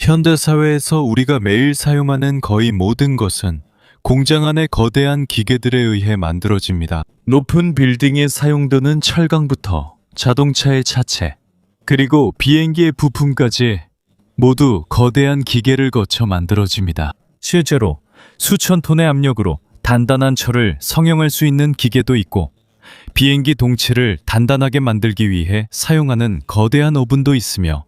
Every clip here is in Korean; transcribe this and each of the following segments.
현대사회에서 우리가 매일 사용하는 거의 모든 것은 공장 안의 거대한 기계들에 의해 만들어집니다. 높은 빌딩에 사용되는 철강부터 자동차의 차체, 그리고 비행기의 부품까지 모두 거대한 기계를 거쳐 만들어집니다. 실제로 수천 톤의 압력으로 단단한 철을 성형할 수 있는 기계도 있고, 비행기 동체를 단단하게 만들기 위해 사용하는 거대한 오븐도 있으며,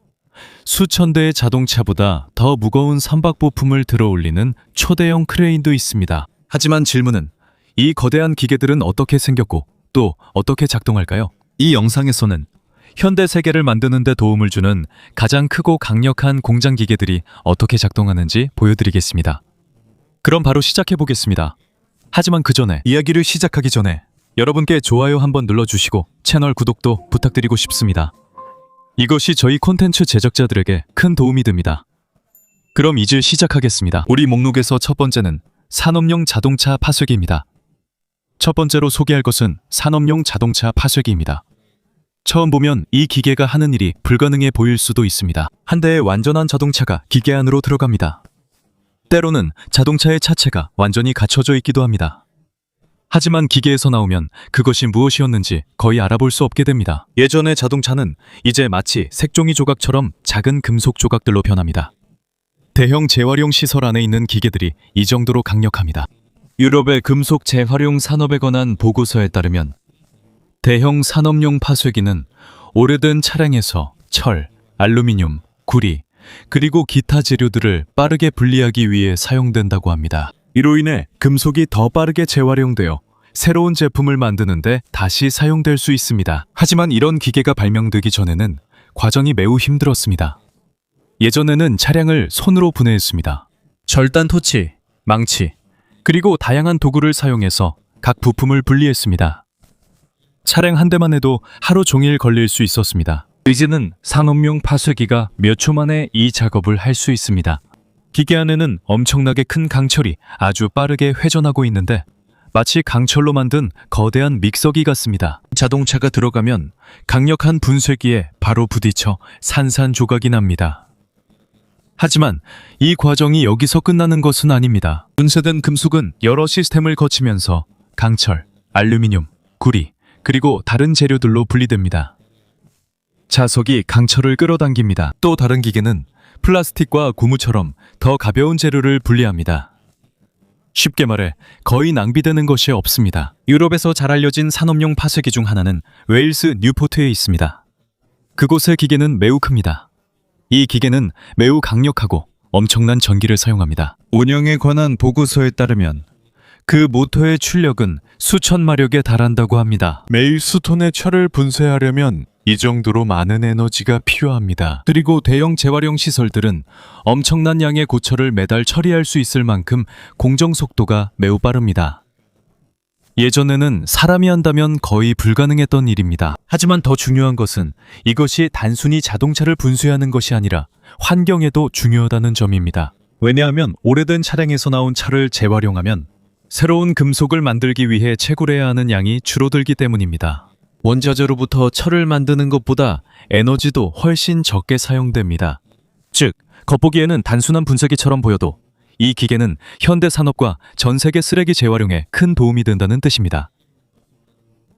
수천 대의 자동차보다 더 무거운 선박 부품을 들어올리는 초대형 크레인도 있습니다. 하지만 질문은, 이 거대한 기계들은 어떻게 생겼고 또 어떻게 작동할까요? 이 영상에서는 현대 세계를 만드는 데 도움을 주는 가장 크고 강력한 공장 기계들이 어떻게 작동하는지 보여드리겠습니다. 그럼 바로 시작해 보겠습니다. 하지만 그 전에, 이야기를 시작하기 전에 여러분께 좋아요 한번 눌러주시고 채널 구독도 부탁드리고 싶습니다. 이것이 저희 콘텐츠 제작자들에게 큰 도움이 됩니다. 그럼 이제 시작하겠습니다. 우리 목록에서 첫 번째는 산업용 자동차 파쇄기입니다. 첫 번째로 소개할 것은 산업용 자동차 파쇄기입니다. 처음 보면 이 기계가 하는 일이 불가능해 보일 수도 있습니다. 한 대의 완전한 자동차가 기계 안으로 들어갑니다. 때로는 자동차의 차체가 완전히 갇혀져 있기도 합니다. 하지만 기계에서 나오면 그것이 무엇이었는지 거의 알아볼 수 없게 됩니다. 예전의 자동차는 이제 마치 색종이 조각처럼 작은 금속 조각들로 변합니다. 대형 재활용 시설 안에 있는 기계들이 이 정도로 강력합니다. 유럽의 금속 재활용 산업에 관한 보고서에 따르면 대형 산업용 파쇄기는 오래된 차량에서 철, 알루미늄, 구리, 그리고 기타 재료들을 빠르게 분리하기 위해 사용된다고 합니다. 이로 인해 금속이 더 빠르게 재활용되어 새로운 제품을 만드는데 다시 사용될 수 있습니다. 하지만 이런 기계가 발명되기 전에는 과정이 매우 힘들었습니다. 예전에는 차량을 손으로 분해했습니다. 절단 토치, 망치, 그리고 다양한 도구를 사용해서 각 부품을 분리했습니다. 차량 한 대만 해도 하루 종일 걸릴 수 있었습니다. 이제는 산업용 파쇄기가 몇 초 만에 이 작업을 할 수 있습니다. 기계 안에는 엄청나게 큰 강철이 아주 빠르게 회전하고 있는데 마치 강철로 만든 거대한 믹서기 같습니다. 자동차가 들어가면 강력한 분쇄기에 바로 부딪혀 산산조각이 납니다. 하지만 이 과정이 여기서 끝나는 것은 아닙니다. 분쇄된 금속은 여러 시스템을 거치면서 강철, 알루미늄, 구리, 그리고 다른 재료들로 분리됩니다. 자석이 강철을 끌어당깁니다. 또 다른 기계는 플라스틱과 고무처럼 더 가벼운 재료를 분리합니다. 쉽게 말해 거의 낭비되는 것이 없습니다. 유럽에서 잘 알려진 산업용 파쇄기 중 하나는 웨일스 뉴포트에 있습니다. 그곳의 기계는 매우 큽니다. 이 기계는 매우 강력하고 엄청난 전기를 사용합니다. 운영에 관한 보고서에 따르면 그 모터의 출력은 수천 마력에 달한다고 합니다. 매일 수톤의 철을 분쇄하려면 이 정도로 많은 에너지가 필요합니다. 그리고 대형 재활용 시설들은 엄청난 양의 고철을 매달 처리할 수 있을 만큼 공정 속도가 매우 빠릅니다. 예전에는 사람이 한다면 거의 불가능했던 일입니다. 하지만 더 중요한 것은 이것이 단순히 자동차를 분쇄하는 것이 아니라 환경에도 중요하다는 점입니다. 왜냐하면 오래된 차량에서 나온 철을 재활용하면 새로운 금속을 만들기 위해 채굴해야 하는 양이 줄어들기 때문입니다. 원자재로부터 철을 만드는 것보다 에너지도 훨씬 적게 사용됩니다. 즉, 겉보기에는 단순한 분쇄기처럼 보여도 이 기계는 현대 산업과 전 세계 쓰레기 재활용에 큰 도움이 된다는 뜻입니다.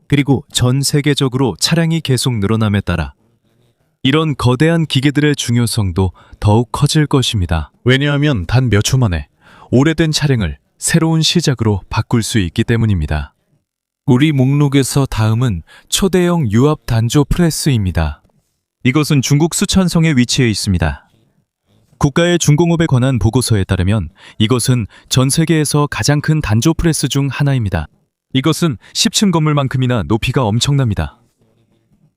그리고 전 세계적으로 차량이 계속 늘어남에 따라 이런 거대한 기계들의 중요성도 더욱 커질 것입니다. 왜냐하면 단 몇 초 만에 오래된 차량을 새로운 시작으로 바꿀 수 있기 때문입니다. 우리 목록에서 다음은 초대형 유압 단조 프레스입니다. 이것은 중국 수천성에 위치해 있습니다. 국가의 중공업에 관한 보고서에 따르면 이것은 전 세계에서 가장 큰 단조 프레스 중 하나입니다. 이것은 10층 건물만큼이나 높이가 엄청납니다.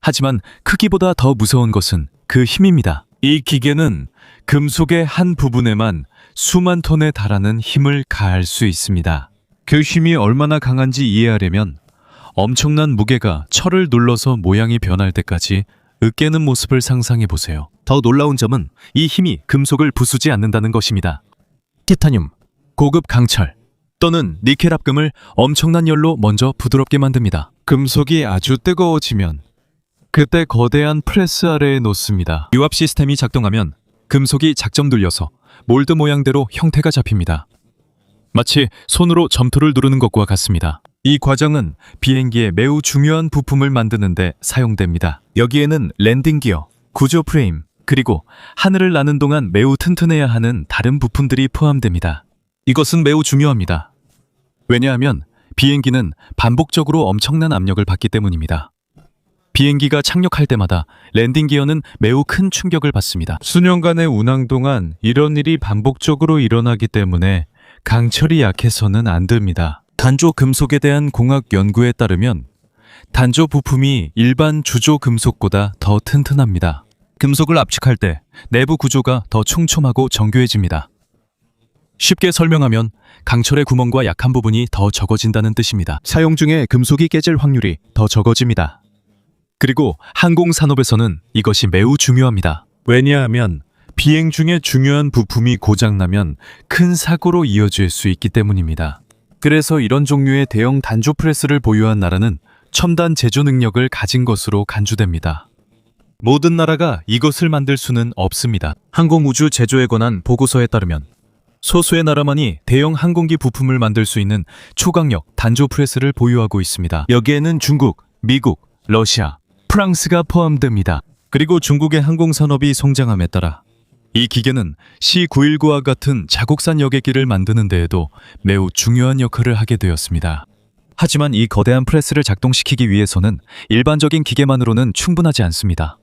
하지만 크기보다 더 무서운 것은 그 힘입니다. 이 기계는 금속의 한 부분에만 수만 톤에 달하는 힘을 가할 수 있습니다. 그 힘이 얼마나 강한지 이해하려면 엄청난 무게가 철을 눌러서 모양이 변할 때까지 으깨는 모습을 상상해 보세요. 더 놀라운 점은 이 힘이 금속을 부수지 않는다는 것입니다. 티타늄, 고급 강철 또는 니켈 합금을 엄청난 열로 먼저 부드럽게 만듭니다. 금속이 아주 뜨거워지면 그때 거대한 프레스 아래에 놓습니다. 유압 시스템이 작동하면 금속이 작점 눌려서 몰드 모양대로 형태가 잡힙니다. 마치 손으로 점토를 누르는 것과 같습니다. 이 과정은 비행기의 매우 중요한 부품을 만드는 데 사용됩니다. 여기에는 랜딩 기어, 구조 프레임, 그리고 하늘을 나는 동안 매우 튼튼해야 하는 다른 부품들이 포함됩니다. 이것은 매우 중요합니다. 왜냐하면 비행기는 반복적으로 엄청난 압력을 받기 때문입니다. 비행기가 착륙할 때마다 랜딩 기어는 매우 큰 충격을 받습니다. 수년간의 운항 동안 이런 일이 반복적으로 일어나기 때문에 강철이 약해서는 안 됩니다. 단조 금속에 대한 공학 연구에 따르면 단조 부품이 일반 주조 금속보다 더 튼튼합니다. 금속을 압축할 때 내부 구조가 더 촘촘하고 정교해집니다. 쉽게 설명하면 강철의 구멍과 약한 부분이 더 적어진다는 뜻입니다. 사용 중에 금속이 깨질 확률이 더 적어집니다. 그리고 항공산업에서는 이것이 매우 중요합니다. 왜냐하면 비행 중에 중요한 부품이 고장나면 큰 사고로 이어질 수 있기 때문입니다. 그래서 이런 종류의 대형 단조 프레스를 보유한 나라는 첨단 제조 능력을 가진 것으로 간주됩니다. 모든 나라가 이것을 만들 수는 없습니다. 항공우주 제조에 관한 보고서에 따르면 소수의 나라만이 대형 항공기 부품을 만들 수 있는 초강력 단조 프레스를 보유하고 있습니다. 여기에는 중국, 미국, 러시아, 프랑스가 포함됩니다. 그리고 중국의 항공산업이 성장함에 따라 이 기계는 C919와 같은 자국산 여객기를 만드는 데에도 매우 중요한 역할을 하게 되었습니다. 하지만 이 거대한 프레스를 작동시키기 위해서는 일반적인 기계만으로는 충분하지 않습니다.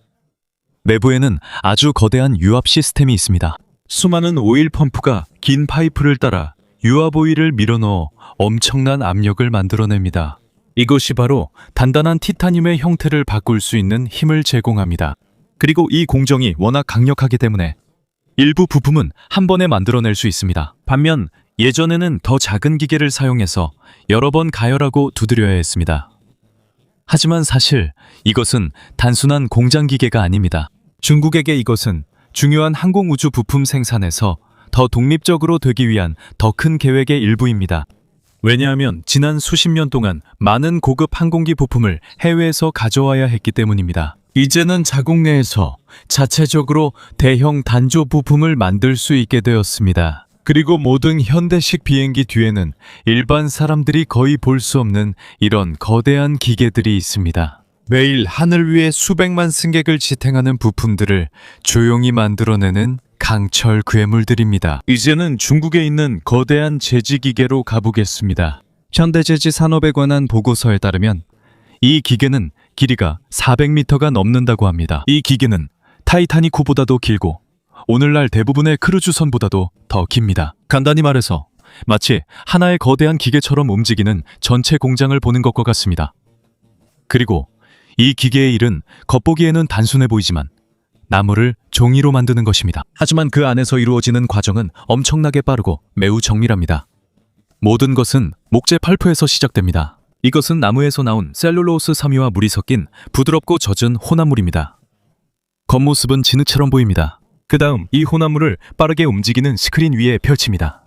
내부에는 아주 거대한 유압 시스템이 있습니다. 수많은 오일 펌프가 긴 파이프를 따라 유압 오일을 밀어넣어 엄청난 압력을 만들어냅니다. 이것이 바로 단단한 티타늄의 형태를 바꿀 수 있는 힘을 제공합니다. 그리고 이 공정이 워낙 강력하기 때문에 일부 부품은 한 번에 만들어낼 수 있습니다. 반면 예전에는 더 작은 기계를 사용해서 여러 번 가열하고 두드려야 했습니다. 하지만 사실 이것은 단순한 공장 기계가 아닙니다. 중국에게 이것은 중요한 항공우주 부품 생산에서 더 독립적으로 되기 위한 더 큰 계획의 일부입니다. 왜냐하면 지난 수십 년 동안 많은 고급 항공기 부품을 해외에서 가져와야 했기 때문입니다. 이제는 자국 내에서 자체적으로 대형 단조 부품을 만들 수 있게 되었습니다. 그리고 모든 현대식 비행기 뒤에는 일반 사람들이 거의 볼 수 없는 이런 거대한 기계들이 있습니다. 매일 하늘 위에 수백만 승객을 지탱하는 부품들을 조용히 만들어내는 강철 괴물들입니다. 이제는 중국에 있는 거대한 제지기계로 가보겠습니다. 현대제지 산업에 관한 보고서에 따르면 이 기계는 길이가 400m가 넘는다고 합니다. 이 기계는 타이타닉호보다도 길고 오늘날 대부분의 크루즈선보다도 더 깁니다. 간단히 말해서 마치 하나의 거대한 기계처럼 움직이는 전체 공장을 보는 것과 같습니다. 그리고 이 기계의 일은 겉보기에는 단순해 보이지만 나무를 종이로 만드는 것입니다. 하지만 그 안에서 이루어지는 과정은 엄청나게 빠르고 매우 정밀합니다. 모든 것은 목재 펄프에서 시작됩니다. 이것은 나무에서 나온 셀룰로스 섬유와 물이 섞인 부드럽고 젖은 혼합물입니다. 겉모습은 진흙처럼 보입니다. 그 다음 이 혼합물을 빠르게 움직이는 스크린 위에 펼칩니다.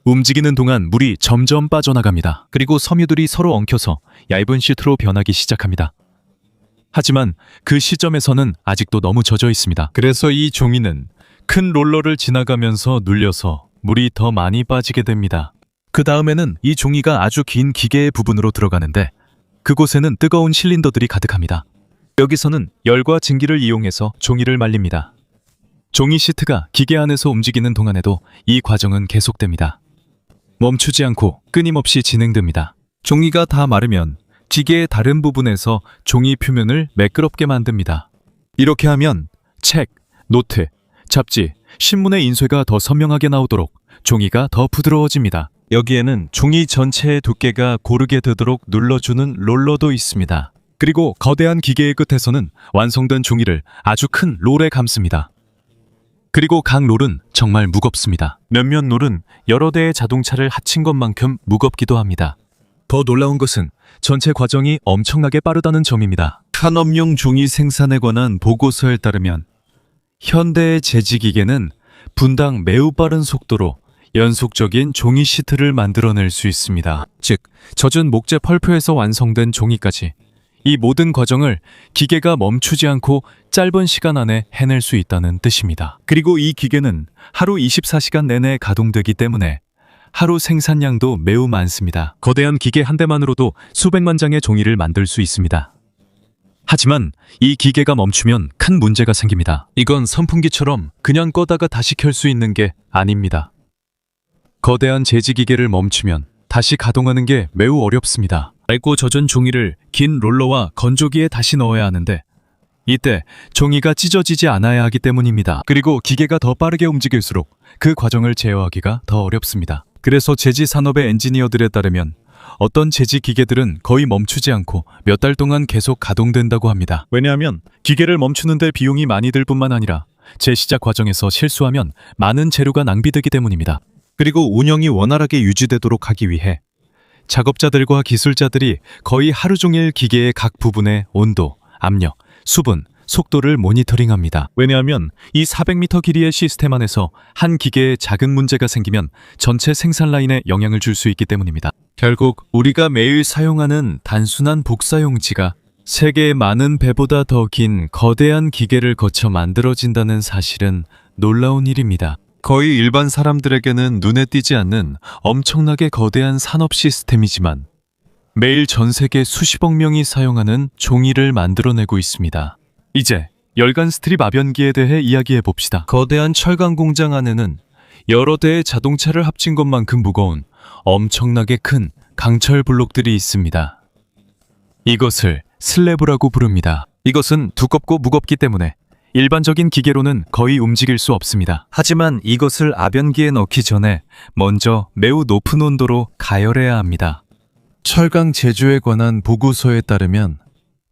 움직이는 동안 물이 점점 빠져나갑니다. 그리고 섬유들이 서로 엉켜서 얇은 시트로 변하기 시작합니다. 하지만 그 시점에서는 아직도 너무 젖어 있습니다. 그래서 이 종이는 큰 롤러를 지나가면서 눌려서 물이 더 많이 빠지게 됩니다. 그 다음에는 이 종이가 아주 긴 기계의 부분으로 들어가는데 그곳에는 뜨거운 실린더들이 가득합니다. 여기서는 열과 증기를 이용해서 종이를 말립니다. 종이 시트가 기계 안에서 움직이는 동안에도 이 과정은 계속됩니다. 멈추지 않고 끊임없이 진행됩니다. 종이가 다 마르면 기계의 다른 부분에서 종이 표면을 매끄럽게 만듭니다. 이렇게 하면 책, 노트, 잡지, 신문의 인쇄가 더 선명하게 나오도록 종이가 더 부드러워집니다. 여기에는 종이 전체의 두께가 고르게 되도록 눌러주는 롤러도 있습니다. 그리고 거대한 기계의 끝에서는 완성된 종이를 아주 큰 롤에 감습니다. 그리고 각 롤은 정말 무겁습니다. 몇몇 롤은 여러 대의 자동차를 합친 것만큼 무겁기도 합니다. 더 놀라운 것은 전체 과정이 엄청나게 빠르다는 점입니다. 산업용 종이 생산에 관한 보고서에 따르면 현대의 제지기계는 분당 매우 빠른 속도로 연속적인 종이 시트를 만들어낼 수 있습니다. 즉, 젖은 목재 펄프에서 완성된 종이까지 이 모든 과정을 기계가 멈추지 않고 짧은 시간 안에 해낼 수 있다는 뜻입니다. 그리고 이 기계는 하루 24시간 내내 가동되기 때문에 하루 생산량도 매우 많습니다. 거대한 기계 한 대만으로도 수백만 장의 종이를 만들 수 있습니다. 하지만 이 기계가 멈추면 큰 문제가 생깁니다. 이건 선풍기처럼 그냥 꺼다가 다시 켤 수 있는 게 아닙니다. 거대한 제지기계를 멈추면 다시 가동하는 게 매우 어렵습니다. 맑고 젖은 종이를 긴 롤러와 건조기에 다시 넣어야 하는데 이때 종이가 찢어지지 않아야 하기 때문입니다. 그리고 기계가 더 빠르게 움직일수록 그 과정을 제어하기가 더 어렵습니다. 그래서 제지 산업의 엔지니어들에 따르면 어떤 제지 기계들은 거의 멈추지 않고 몇 달 동안 계속 가동된다고 합니다. 왜냐하면 기계를 멈추는데 비용이 많이 들 뿐만 아니라 재시작 과정에서 실수하면 많은 재료가 낭비되기 때문입니다. 그리고 운영이 원활하게 유지되도록 하기 위해 작업자들과 기술자들이 거의 하루 종일 기계의 각 부분의 온도, 압력, 수분, 속도를 모니터링합니다. 왜냐하면 이 400m 길이의 시스템 안에서 한 기계에 작은 문제가 생기면 전체 생산 라인에 영향을 줄 수 있기 때문입니다. 결국 우리가 매일 사용하는 단순한 복사용지가 세계의 많은 배보다 더 긴 거대한 기계를 거쳐 만들어진다는 사실은 놀라운 일입니다. 거의 일반 사람들에게는 눈에 띄지 않는 엄청나게 거대한 산업 시스템이지만 매일 전 세계 수십억 명이 사용하는 종이를 만들어내고 있습니다. 이제 열간 스트립 압연기에 대해 이야기해 봅시다. 거대한 철강 공장 안에는 여러 대의 자동차를 합친 것만큼 무거운 엄청나게 큰 강철 블록들이 있습니다. 이것을 슬래브라고 부릅니다. 이것은 두껍고 무겁기 때문에 일반적인 기계로는 거의 움직일 수 없습니다. 하지만 이것을 압연기에 넣기 전에 먼저 매우 높은 온도로 가열해야 합니다. 철강 제조에 관한 보고서에 따르면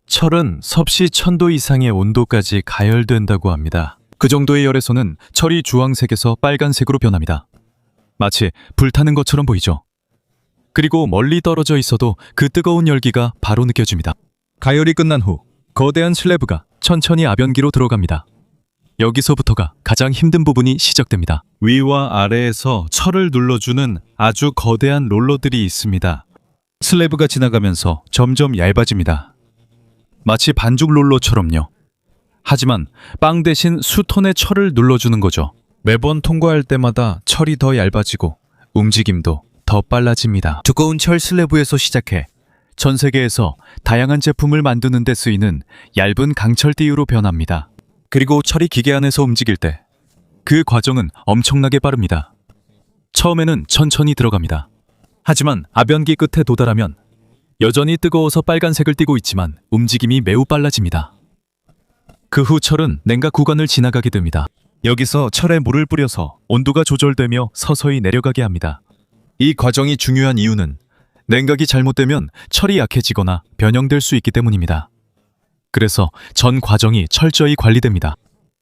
철은 섭씨 1000도 이상의 온도까지 가열된다고 합니다. 그 정도의 열에서는 철이 주황색에서 빨간색으로 변합니다. 마치 불타는 것처럼 보이죠. 그리고 멀리 떨어져 있어도 그 뜨거운 열기가 바로 느껴집니다. 가열이 끝난 후 거대한 슬래브가 천천히 압연기로 들어갑니다. 여기서부터가 가장 힘든 부분이 시작됩니다. 위와 아래에서 철을 눌러주는 아주 거대한 롤러들이 있습니다. 슬래브가 지나가면서 점점 얇아집니다. 마치 반죽 롤러처럼요. 하지만 빵 대신 수톤의 철을 눌러주는 거죠. 매번 통과할 때마다 철이 더 얇아지고 움직임도 더 빨라집니다. 두꺼운 철 슬래브에서 시작해 전 세계에서 다양한 제품을 만드는 데 쓰이는 얇은 강철 띠유로 변합니다. 그리고 철이 기계 안에서 움직일 때 그 과정은 엄청나게 빠릅니다. 처음에는 천천히 들어갑니다. 하지만 압연기 끝에 도달하면 여전히 뜨거워서 빨간색을 띠고 있지만 움직임이 매우 빨라집니다. 그 후 철은 냉각 구간을 지나가게 됩니다. 여기서 철에 물을 뿌려서 온도가 조절되며 서서히 내려가게 합니다. 이 과정이 중요한 이유는 냉각이 잘못되면 철이 약해지거나 변형될 수 있기 때문입니다. 그래서 전 과정이 철저히 관리됩니다.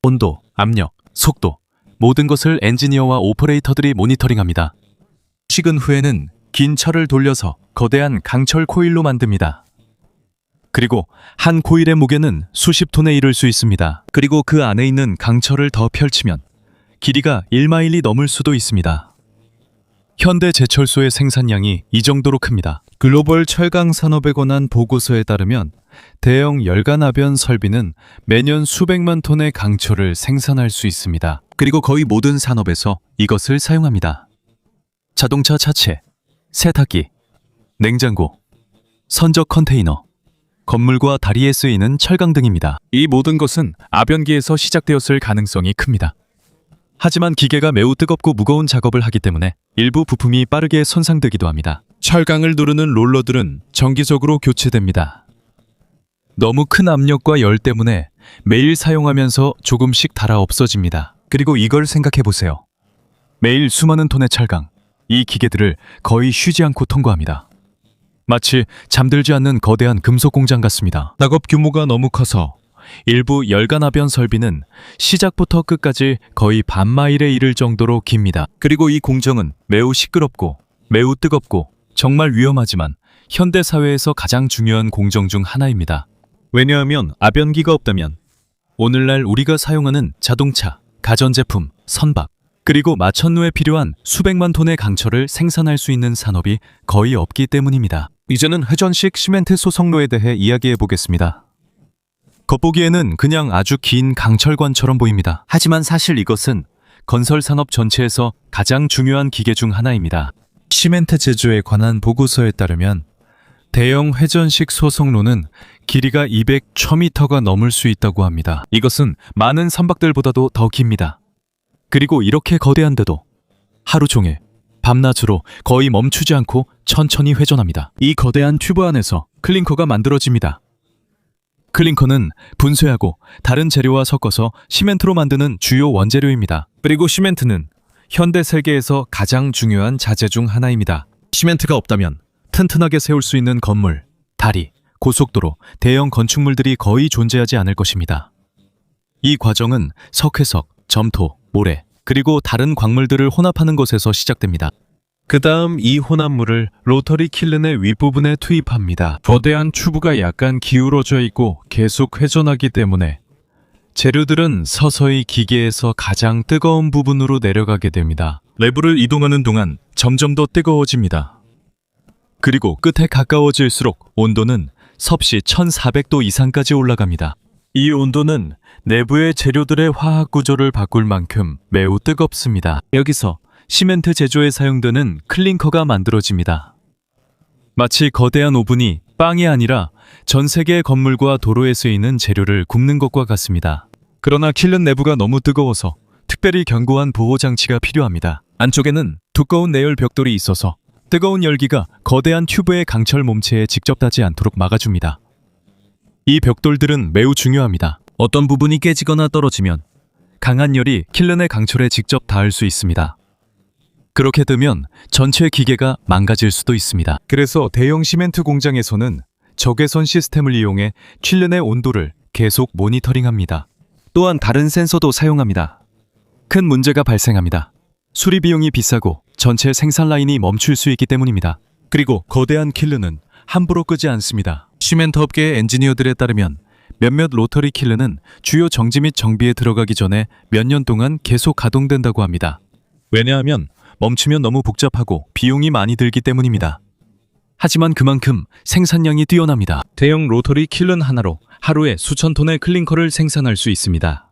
온도, 압력, 속도, 모든 것을 엔지니어와 오퍼레이터들이 모니터링합니다. 식은 후에는 긴 철을 돌려서 거대한 강철 코일로 만듭니다. 그리고 한 코일의 무게는 수십 톤에 이를 수 있습니다. 그리고 그 안에 있는 강철을 더 펼치면 길이가 1마일이 넘을 수도 있습니다. 현대 제철소의 생산량이 이 정도로 큽니다. 글로벌 철강 산업에 관한 보고서에 따르면 대형 열간압연 설비는 매년 수백만 톤의 강철을 생산할 수 있습니다. 그리고 거의 모든 산업에서 이것을 사용합니다. 자동차 차체, 세탁기, 냉장고, 선적 컨테이너, 건물과 다리에 쓰이는 철강 등입니다. 이 모든 것은 압연기에서 시작되었을 가능성이 큽니다. 하지만 기계가 매우 뜨겁고 무거운 작업을 하기 때문에 일부 부품이 빠르게 손상되기도 합니다. 철강을 누르는 롤러들은 정기적으로 교체됩니다. 너무 큰 압력과 열 때문에 매일 사용하면서 조금씩 닳아 없어집니다. 그리고 이걸 생각해 보세요. 매일 수많은 톤의 철강, 이 기계들을 거의 쉬지 않고 통과합니다. 마치 잠들지 않는 거대한 금속 공장 같습니다. 작업 규모가 너무 커서 일부 열간압연 설비는 시작부터 끝까지 거의 반마일에 이를 정도로 깁니다. 그리고 이 공정은 매우 시끄럽고 매우 뜨겁고 정말 위험하지만 현대 사회에서 가장 중요한 공정 중 하나입니다. 왜냐하면 압연기가 없다면 오늘날 우리가 사용하는 자동차, 가전제품, 선박, 그리고 마천루에 필요한 수백만 톤의 강철을 생산할 수 있는 산업이 거의 없기 때문입니다. 이제는 회전식 시멘트 소성로에 대해 이야기해 보겠습니다. 겉보기에는 그냥 아주 긴 강철관처럼 보입니다. 하지만 사실 이것은 건설 산업 전체에서 가장 중요한 기계 중 하나입니다. 시멘트 제조에 관한 보고서에 따르면 대형 회전식 소성로는 길이가 200m 가 넘을 수 있다고 합니다. 이것은 많은 선박들보다도 더 깁니다. 그리고 이렇게 거대한데도 하루 종일 밤낮으로 거의 멈추지 않고 천천히 회전합니다. 이 거대한 튜브 안에서 클링커가 만들어집니다. 클링커는 분쇄하고 다른 재료와 섞어서 시멘트로 만드는 주요 원재료입니다. 그리고 시멘트는 현대 세계에서 가장 중요한 자재 중 하나입니다. 시멘트가 없다면 튼튼하게 세울 수 있는 건물, 다리, 고속도로, 대형 건축물들이 거의 존재하지 않을 것입니다. 이 과정은 석회석, 점토, 모래, 그리고 다른 광물들을 혼합하는 것에서 시작됩니다. 그 다음 이 혼합물을 로터리 킬른의 윗부분에 투입합니다. 거대한 튜브가 약간 기울어져 있고 계속 회전하기 때문에 재료들은 서서히 기계에서 가장 뜨거운 부분으로 내려가게 됩니다. 레버를 이동하는 동안 점점 더 뜨거워집니다. 그리고 끝에 가까워질수록 온도는 섭씨 1400도 이상까지 올라갑니다. 이 온도는 내부의 재료들의 화학 구조를 바꿀 만큼 매우 뜨겁습니다. 여기서 시멘트 제조에 사용되는 클링커가 만들어집니다. 마치 거대한 오븐이 빵이 아니라 전 세계의 건물과 도로에 쓰이는 재료를 굽는 것과 같습니다. 그러나 킬른 내부가 너무 뜨거워서 특별히 견고한 보호 장치가 필요합니다. 안쪽에는 두꺼운 내열 벽돌이 있어서 뜨거운 열기가 거대한 튜브의 강철 몸체에 직접 닿지 않도록 막아줍니다. 이 벽돌들은 매우 중요합니다. 어떤 부분이 깨지거나 떨어지면 강한 열이 킬른의 강철에 직접 닿을 수 있습니다. 그렇게 되면 전체 기계가 망가질 수도 있습니다. 그래서 대형 시멘트 공장에서는 적외선 시스템을 이용해 킬른의 온도를 계속 모니터링합니다. 또한 다른 센서도 사용합니다. 큰 문제가 발생합니다. 수리 비용이 비싸고 전체 생산 라인이 멈출 수 있기 때문입니다. 그리고 거대한 킬른은 함부로 끄지 않습니다. 시멘트 업계의 엔지니어들에 따르면 몇몇 로터리 킬른은 주요 정지 및 정비에 들어가기 전에 몇 년 동안 계속 가동된다고 합니다. 왜냐하면 멈추면 너무 복잡하고 비용이 많이 들기 때문입니다. 하지만 그만큼 생산량이 뛰어납니다. 대형 로터리 킬른 하나로 하루에 수천 톤의 클링커를 생산할 수 있습니다.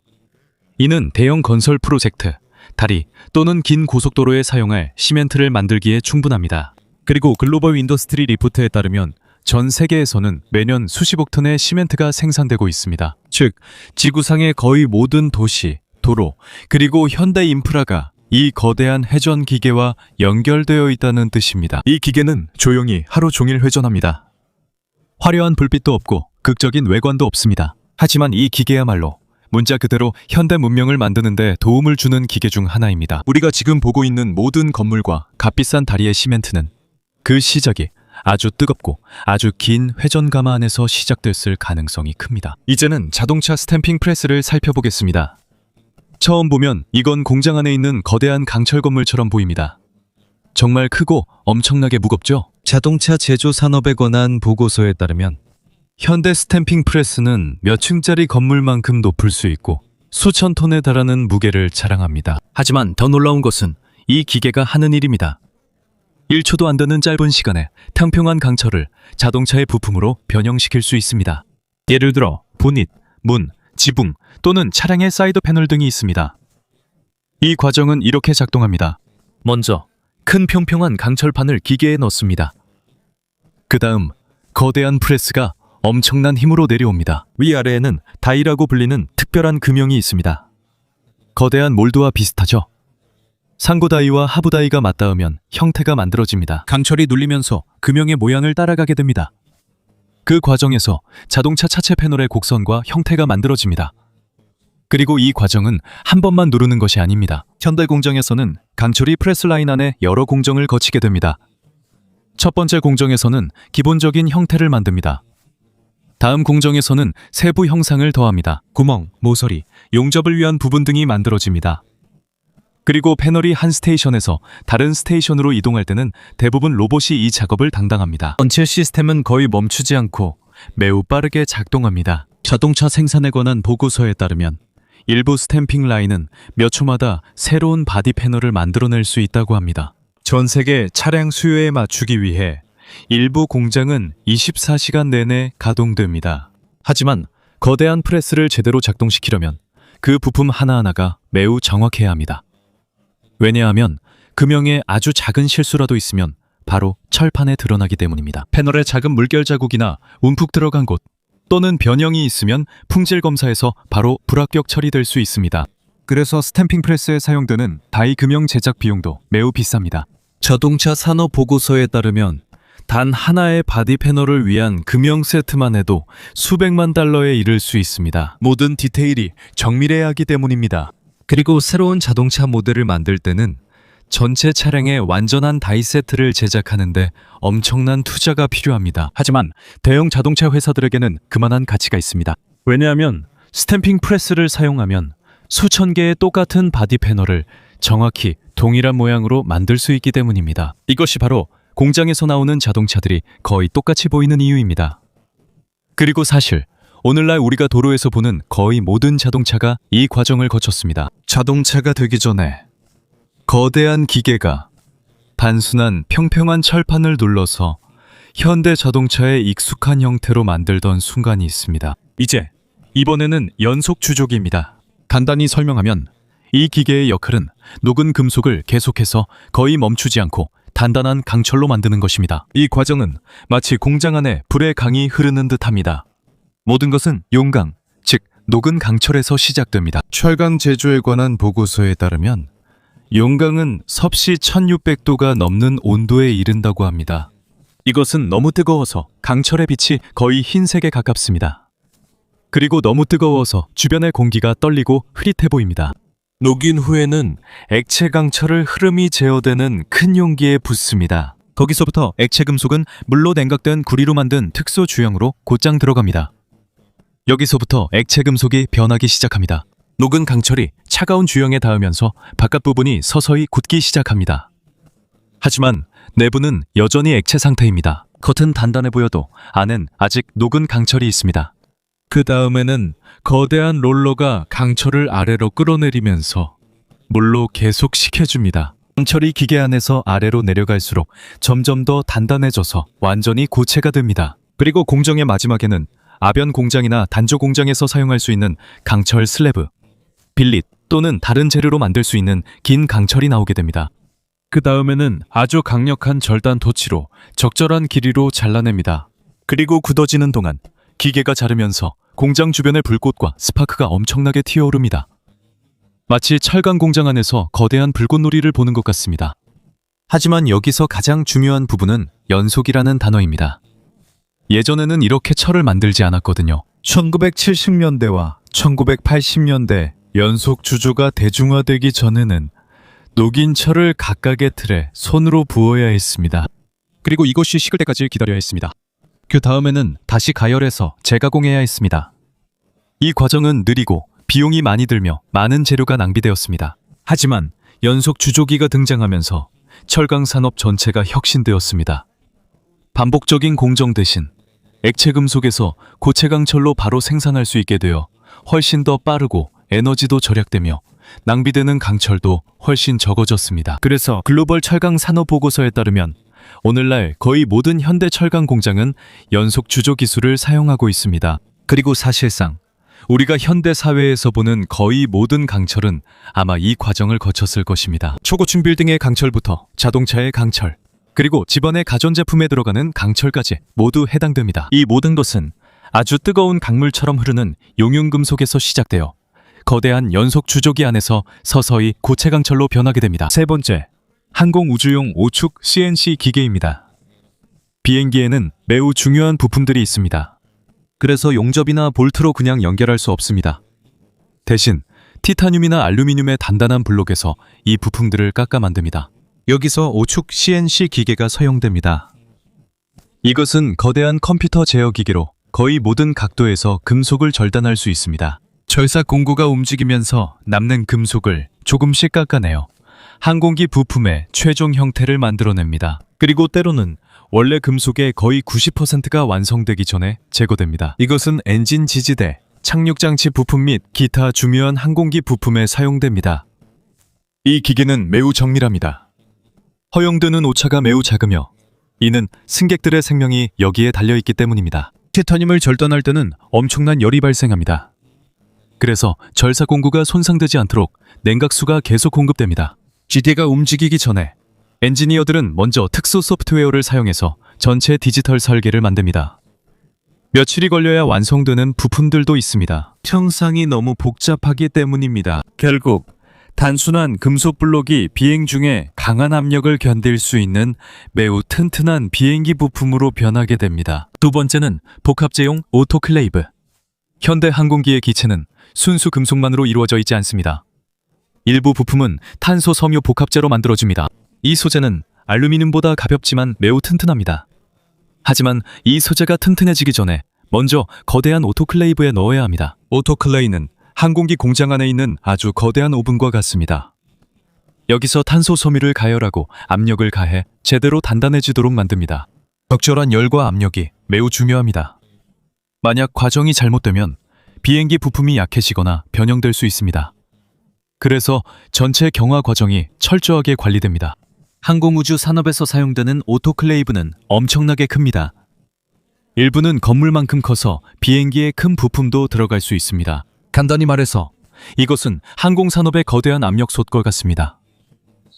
이는 대형 건설 프로젝트, 다리 또는 긴 고속도로에 사용할 시멘트를 만들기에 충분합니다. 그리고 글로벌 인더스트리 리포트에 따르면 전 세계에서는 매년 수십억 톤의 시멘트가 생산되고 있습니다. 즉, 지구상의 거의 모든 도시, 도로, 그리고 현대 인프라가 이 거대한 회전 기계와 연결되어 있다는 뜻입니다. 이 기계는 조용히 하루 종일 회전합니다. 화려한 불빛도 없고 극적인 외관도 없습니다. 하지만 이 기계야말로 문자 그대로 현대 문명을 만드는 데 도움을 주는 기계 중 하나입니다. 우리가 지금 보고 있는 모든 건물과 값비싼 다리의 시멘트는 그 시작이 아주 뜨겁고 아주 긴 회전 가마 안에서 시작됐을 가능성이 큽니다. 이제는 자동차 스탬핑 프레스를 살펴보겠습니다. 처음 보면 이건 공장 안에 있는 거대한 강철 건물처럼 보입니다. 정말 크고 엄청나게 무겁죠? 자동차 제조 산업에 관한 보고서에 따르면 현대 스탬핑 프레스는 몇 층짜리 건물만큼 높을 수 있고 수천 톤에 달하는 무게를 자랑합니다. 하지만 더 놀라운 것은 이 기계가 하는 일입니다. 1초도 안 되는 짧은 시간에 평평한 강철을 자동차의 부품으로 변형시킬 수 있습니다. 예를 들어 보닛, 문, 지붕 또는 차량의 사이드 패널 등이 있습니다. 이 과정은 이렇게 작동합니다. 먼저 큰 평평한 강철판을 기계에 넣습니다. 그 다음 거대한 프레스가 엄청난 힘으로 내려옵니다. 위아래에는 다이라고 불리는 특별한 금형이 있습니다. 거대한 몰드와 비슷하죠? 상고 다이와 하부 다이가 맞닿으면 형태가 만들어집니다. 강철이 눌리면서 금형의 모양을 따라가게 됩니다. 그 과정에서 자동차 차체 패널의 곡선과 형태가 만들어집니다. 그리고 이 과정은 한 번만 누르는 것이 아닙니다. 현대 공정에서는 강철이 프레스 라인 안에 여러 공정을 거치게 됩니다. 첫 번째 공정에서는 기본적인 형태를 만듭니다. 다음 공정에서는 세부 형상을 더합니다. 구멍, 모서리, 용접을 위한 부분 등이 만들어집니다. 그리고 패널이 한 스테이션에서 다른 스테이션으로 이동할 때는 대부분 로봇이 이 작업을 담당합니다. 전체 시스템은 거의 멈추지 않고 매우 빠르게 작동합니다. 자동차 생산에 관한 보고서에 따르면 일부 스탬핑 라인은 몇 초마다 새로운 바디 패널을 만들어낼 수 있다고 합니다. 전 세계 차량 수요에 맞추기 위해 일부 공장은 24시간 내내 가동됩니다. 하지만 거대한 프레스를 제대로 작동시키려면 그 부품 하나하나가 매우 정확해야 합니다. 왜냐하면 금형에 아주 작은 실수라도 있으면 바로 철판에 드러나기 때문입니다. 패널에 작은 물결 자국이나 움푹 들어간 곳 또는 변형이 있으면 품질 검사에서 바로 불합격 처리될 수 있습니다. 그래서 스탬핑 프레스에 사용되는 다이 금형 제작 비용도 매우 비쌉니다. 자동차 산업 보고서에 따르면 단 하나의 바디 패널을 위한 금형 세트만 해도 수백만 달러에 이를 수 있습니다. 모든 디테일이 정밀해야 하기 때문입니다. 그리고 새로운 자동차 모델을 만들 때는 전체 차량의 완전한 다이 세트를 제작하는데 엄청난 투자가 필요합니다. 하지만 대형 자동차 회사들에게는 그만한 가치가 있습니다. 왜냐하면 스탬핑 프레스를 사용하면 수천 개의 똑같은 바디 패널을 정확히 동일한 모양으로 만들 수 있기 때문입니다. 이것이 바로 공장에서 나오는 자동차들이 거의 똑같이 보이는 이유입니다. 그리고 사실 오늘날 우리가 도로에서 보는 거의 모든 자동차가 이 과정을 거쳤습니다. 자동차가 되기 전에 거대한 기계가 단순한 평평한 철판을 눌러서 현대 자동차의 익숙한 형태로 만들던 순간이 있습니다. 이번에는 연속 주조기입니다. 간단히 설명하면 이 기계의 역할은 녹은 금속을 계속해서 거의 멈추지 않고 단단한 강철로 만드는 것입니다. 이 과정은 마치 공장 안에 불의 강이 흐르는 듯합니다. 모든 것은 용강, 즉 녹은 강철에서 시작됩니다. 철강 제조에 관한 보고서에 따르면 용강은 섭씨 1600도가 넘는 온도에 이른다고 합니다. 이것은 너무 뜨거워서 강철의 빛이 거의 흰색에 가깝습니다. 그리고 너무 뜨거워서 주변의 공기가 떨리고 흐릿해 보입니다. 녹인 후에는 액체 강철을 흐름이 제어되는 큰 용기에 붓습니다. 거기서부터 액체 금속은 물로 냉각된 구리로 만든 특수 주형으로 곧장 들어갑니다. 여기서부터 액체 금속이 변하기 시작합니다. 녹은 강철이 차가운 주형에 닿으면서 바깥 부분이 서서히 굳기 시작합니다. 하지만 내부는 여전히 액체 상태입니다. 겉은 단단해 보여도 안엔 아직 녹은 강철이 있습니다. 그 다음에는 거대한 롤러가 강철을 아래로 끌어내리면서 물로 계속 식혀줍니다. 강철이 기계 안에서 아래로 내려갈수록 점점 더 단단해져서 완전히 고체가 됩니다. 그리고 공정의 마지막에는 아변 공장이나 단조 공장에서 사용할 수 있는 강철 슬래브, 빌릿 또는 다른 재료로 만들 수 있는 긴 강철이 나오게 됩니다. 그 다음에는 아주 강력한 절단 토치로 적절한 길이로 잘라냅니다. 그리고 굳어지는 동안 기계가 자르면서 공장 주변의 불꽃과 스파크가 엄청나게 튀어오릅니다. 마치 철강 공장 안에서 거대한 불꽃놀이를 보는 것 같습니다. 하지만 여기서 가장 중요한 부분은 연속이라는 단어입니다. 예전에는 이렇게 철을 만들지 않았거든요. 1970년대와 1980년대 연속 주조가 대중화되기 전에는 녹인 철을 각각의 틀에 손으로 부어야 했습니다. 그리고 이것이 식을 때까지 기다려야 했습니다. 그 다음에는 다시 가열해서 재가공해야 했습니다. 이 과정은 느리고 비용이 많이 들며 많은 재료가 낭비되었습니다. 하지만 연속 주조기가 등장하면서 철강 산업 전체가 혁신되었습니다. 반복적인 공정 대신 액체 금속에서 고체 강철로 바로 생산할 수 있게 되어 훨씬 더 빠르고 에너지도 절약되며 낭비되는 강철도 훨씬 적어졌습니다. 그래서 글로벌 철강 산업 보고서에 따르면 오늘날 거의 모든 현대 철강 공장은 연속 주조 기술을 사용하고 있습니다. 그리고 사실상 우리가 현대 사회에서 보는 거의 모든 강철은 아마 이 과정을 거쳤을 것입니다. 초고층 빌딩의 강철부터 자동차의 강철, 그리고 집안의 가전제품에 들어가는 강철까지 모두 해당됩니다. 이 모든 것은 아주 뜨거운 강물처럼 흐르는 용융금속에서 시작되어 거대한 연속 주조기 안에서 서서히 고체 강철로 변하게 됩니다. 세 번째, 항공우주용 5축 CNC 기계입니다. 비행기에는 매우 중요한 부품들이 있습니다. 그래서 용접이나 볼트로 그냥 연결할 수 없습니다. 대신 티타늄이나 알루미늄의 단단한 블록에서 이 부품들을 깎아 만듭니다. 여기서 5축 CNC 기계가 사용됩니다. 이것은 거대한 컴퓨터 제어 기계로 거의 모든 각도에서 금속을 절단할 수 있습니다. 절삭 공구가 움직이면서 남는 금속을 조금씩 깎아내요 항공기 부품의 최종 형태를 만들어냅니다. 그리고 때로는 원래 금속의 거의 90%가 완성되기 전에 제거됩니다. 이것은 엔진 지지대, 착륙장치 부품 및 기타 중요한 항공기 부품에 사용됩니다. 이 기계는 매우 정밀합니다. 허용되는 오차가 매우 작으며 이는 승객들의 생명이 여기에 달려있기 때문입니다. 티타늄을 절단할 때는 엄청난 열이 발생합니다. 그래서 절사 공구가 손상되지 않도록 냉각수가 계속 공급됩니다. GT가 움직이기 전에 엔지니어들은 먼저 특수 소프트웨어를 사용해서 전체 디지털 설계를 만듭니다. 며칠이 걸려야 완성되는 부품들도 있습니다. 형상이 너무 복잡하기 때문입니다. 결국 단순한 금속 블록이 비행 중에 강한 압력을 견딜 수 있는 매우 튼튼한 비행기 부품으로 변하게 됩니다. 두 번째는 복합제용 오토클레이브. 현대 항공기의 기체는 순수 금속만으로 이루어져 있지 않습니다. 일부 부품은 탄소 섬유 복합재로 만들어집니다. 이 소재는 알루미늄보다 가볍지만 매우 튼튼합니다. 하지만 이 소재가 튼튼해지기 전에 먼저 거대한 오토클레이브에 넣어야 합니다. 오토클레이는 항공기 공장 안에 있는 아주 거대한 오븐과 같습니다. 여기서 탄소 섬유를 가열하고 압력을 가해 제대로 단단해지도록 만듭니다. 적절한 열과 압력이 매우 중요합니다. 만약 과정이 잘못되면 비행기 부품이 약해지거나 변형될 수 있습니다. 그래서 전체 경화 과정이 철저하게 관리됩니다. 항공우주 산업에서 사용되는 오토클레이브는 엄청나게 큽니다. 일부는 건물만큼 커서 비행기에 큰 부품도 들어갈 수 있습니다. 간단히 말해서 이것은 항공산업의 거대한 압력 솥과 같습니다.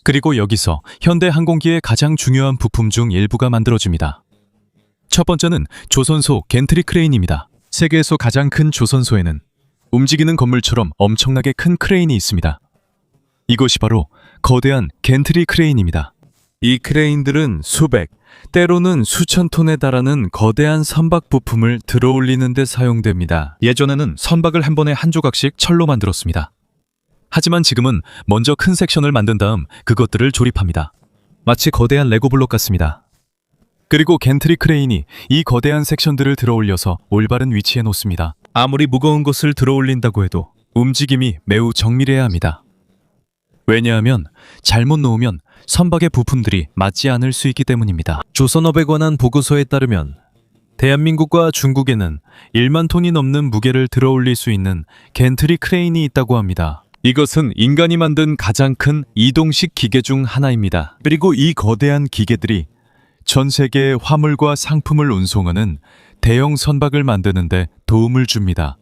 그리고 여기서 현대 항공기의 가장 중요한 부품 중 일부가 만들어집니다. 첫 번째는 조선소 겐트리 크레인입니다. 세계에서 가장 큰 조선소에는 움직이는 건물처럼 엄청나게 큰 크레인이 있습니다. 이것이 바로 거대한 겐트리 크레인입니다. 이 크레인들은 수백, 때로는 수천 톤에 달하는 거대한 선박 부품을 들어올리는 데 사용됩니다. 예전에는 선박을 한 번에 한 조각씩 철로 만들었습니다. 하지만 지금은 먼저 큰 섹션을 만든 다음 그것들을 조립합니다. 마치 거대한 레고 블록 같습니다. 그리고 겐트리 크레인이 이 거대한 섹션들을 들어올려서 올바른 위치에 놓습니다. 아무리 무거운 것을 들어올린다고 해도 움직임이 매우 정밀해야 합니다. 왜냐하면 잘못 놓으면 선박의 부품들이 맞지 않을 수 있기 때문입니다. 조선업에 관한 보고서에 따르면 대한민국과 중국에는 1만 톤이 넘는 무게를 들어올릴 수 있는 겐트리 크레인이 있다고 합니다. 이것은 인간이 만든 가장 큰 이동식 기계 중 하나입니다. 그리고 이 거대한 기계들이 전 세계의 화물과 상품을 운송하는 대형 선박을 만드는 데 도움을 줍니다.